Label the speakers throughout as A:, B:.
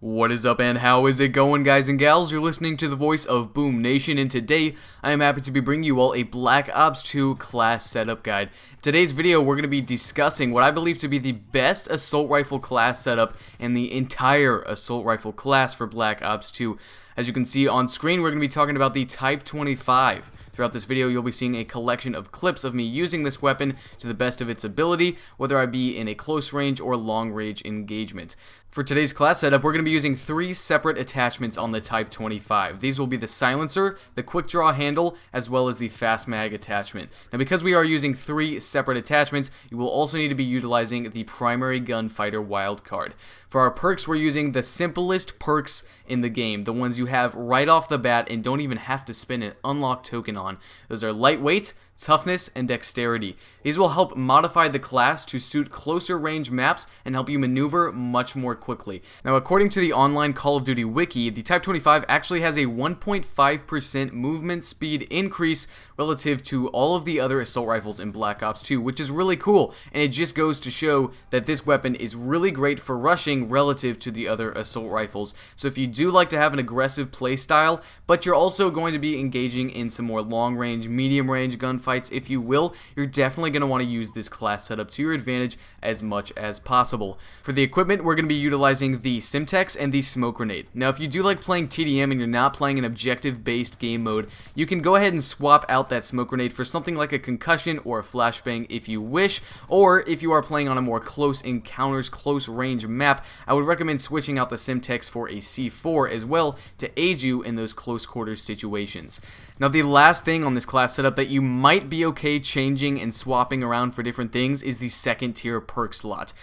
A: What is up and how is it going, guys and gals? You're listening to the voice of Boom Nation, and today I am happy to be bringing you all a Black Ops 2 class setup guide. In today's video, we're going to be discussing what I believe to be the best assault rifle class setup in the entire assault rifle class for Black Ops 2. As you can see on screen, we're going to be talking about the Type 25. Throughout this video, you'll be seeing a collection of clips of me using this weapon to the best of its ability, whether I be in a close range or long range engagement. For today's class setup, we're going to be using 3 separate attachments on the Type 25. These will be the silencer, the quick draw handle, as well as the fast mag attachment. Now, because we are using 3 separate attachments, you will also need to be utilizing the primary gunfighter wildcard. For our perks, we're using the simplest perks in the game, the ones you have right off the bat and don't even have to spend an unlock token on. Those are lightweight, toughness, and dexterity. These will help modify the class to suit closer range maps and help you maneuver much more quickly. Now, according to the online Call of Duty wiki, the Type 25 actually has a 1.5% movement speed increase relative to all of the other assault rifles in Black Ops 2, which is really cool, and it just goes to show that this weapon is really great for rushing relative to the other assault rifles. So if you do like to have an aggressive playstyle, but you're also going to be engaging in some more long range, medium range gunfights, if you will, you're definitely going to want to use this class setup to your advantage as much as possible. For the equipment, we're going to be utilizing the Simtex and the smoke grenade. Now, if you do like playing TDM and you're not playing an objective-based game mode, you can go ahead and swap out that smoke grenade for something like a concussion or a flashbang if you wish, or if you are playing on a more close encounters, close range map, I would recommend switching out the Simtex for a C4 as well to aid you in those close quarters situations. Now, the last thing on this class setup that you might be okay changing and swapping around for different things is the second tier perk slot.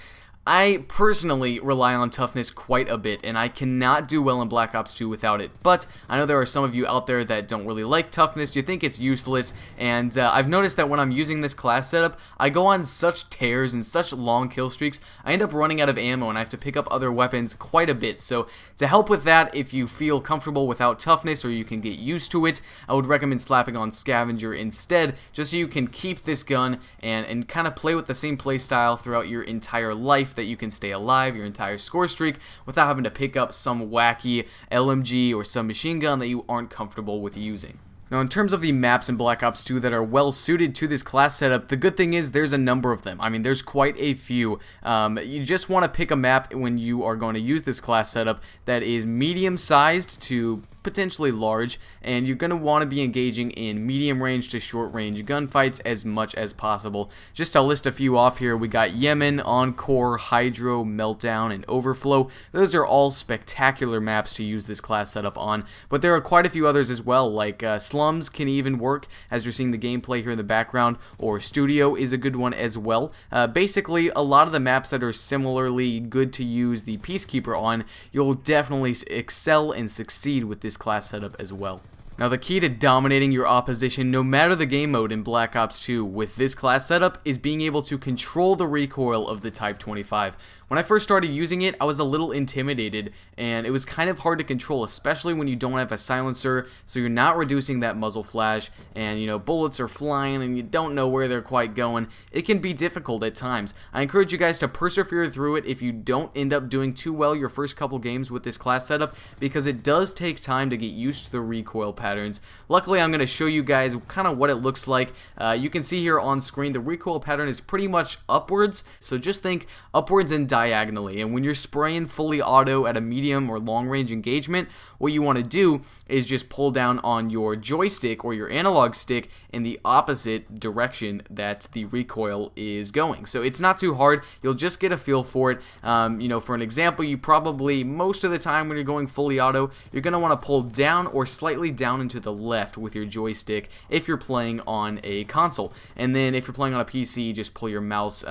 A: I personally rely on toughness quite a bit, and I cannot do well in Black Ops 2 without it, but I know there are some of you out there that don't really like toughness, you think it's useless, and I've noticed that when I'm using this class setup, I go on such tears and such long kill streaks, I end up running out of ammo and I have to pick up other weapons quite a bit. So to help with that, if you feel comfortable without toughness or you can get used to it, I would recommend slapping on Scavenger instead, just so you can keep this gun and kind of play with the same playstyle throughout your entire life, that you can stay alive your entire score streak without having to pick up some wacky LMG or some machine gun that you aren't comfortable with using. Now, in terms of the maps in Black Ops 2 that are well suited to this class setup, the good thing is there's a number of them. I mean, there's quite a few. You just want to pick a map when you are going to use this class setup that is medium sized to potentially large, and you're going to want to be engaging in medium range to short range gunfights as much as possible. Just to list a few off here, we got Yemen, Encore, Hydro, Meltdown, and Overflow. Those are all spectacular maps to use this class setup on, but there are quite a few others as well, like Slums can even work, as you're seeing the gameplay here in the background, or Studio is a good one as well. Basically, a lot of the maps that are similarly good to use the Peacekeeper on, you'll definitely excel and succeed with this class setup as well. Now, the key to dominating your opposition, no matter the game mode in Black Ops 2 with this class setup, is being able to control the recoil of the Type 25. When I first started using it, I was a little intimidated, and it was kind of hard to control, especially when you don't have a silencer, so you're not reducing that muzzle flash, and bullets are flying and you don't know where they're quite going. It can be difficult at times. I encourage you guys to persevere through it if you don't end up doing too well your first couple games with this class setup, because it does take time to get used to the recoil patterns. Luckily, I'm going to show you guys kind of what it looks like. You can see here on screen the recoil pattern is pretty much upwards, so just think upwards and diagonally. And when you're spraying fully auto at a medium or long range engagement, what you want to do is just pull down on your joystick or your analog stick in the opposite direction that the recoil is going. So it's not too hard. You'll just get a feel for it. For an example, you probably, most of the time when you're going fully auto, you're going to want to pull down or slightly down into the left with your joystick if you're playing on a console. And then if you're playing on a PC, just pull your mouse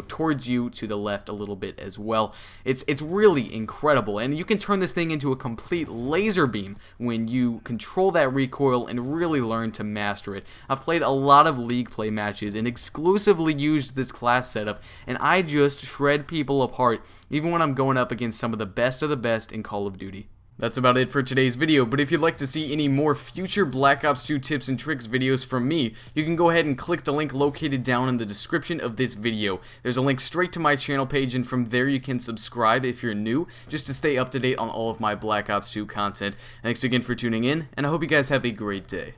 A: towards you to the left a little bit as well. It's really incredible, and you can turn this thing into a complete laser beam when you control that recoil and really learn to master it. I've played a lot of League play matches and exclusively used this class setup, and I just shred people apart even when I'm going up against some of the best in Call of Duty. That's about it for today's video, but if you'd like to see any more future Black Ops 2 tips and tricks videos from me, you can go ahead and click the link located down in the description of this video. There's a link straight to my channel page, and from there you can subscribe if you're new, just to stay up to date on all of my Black Ops 2 content. Thanks again for tuning in, and I hope you guys have a great day.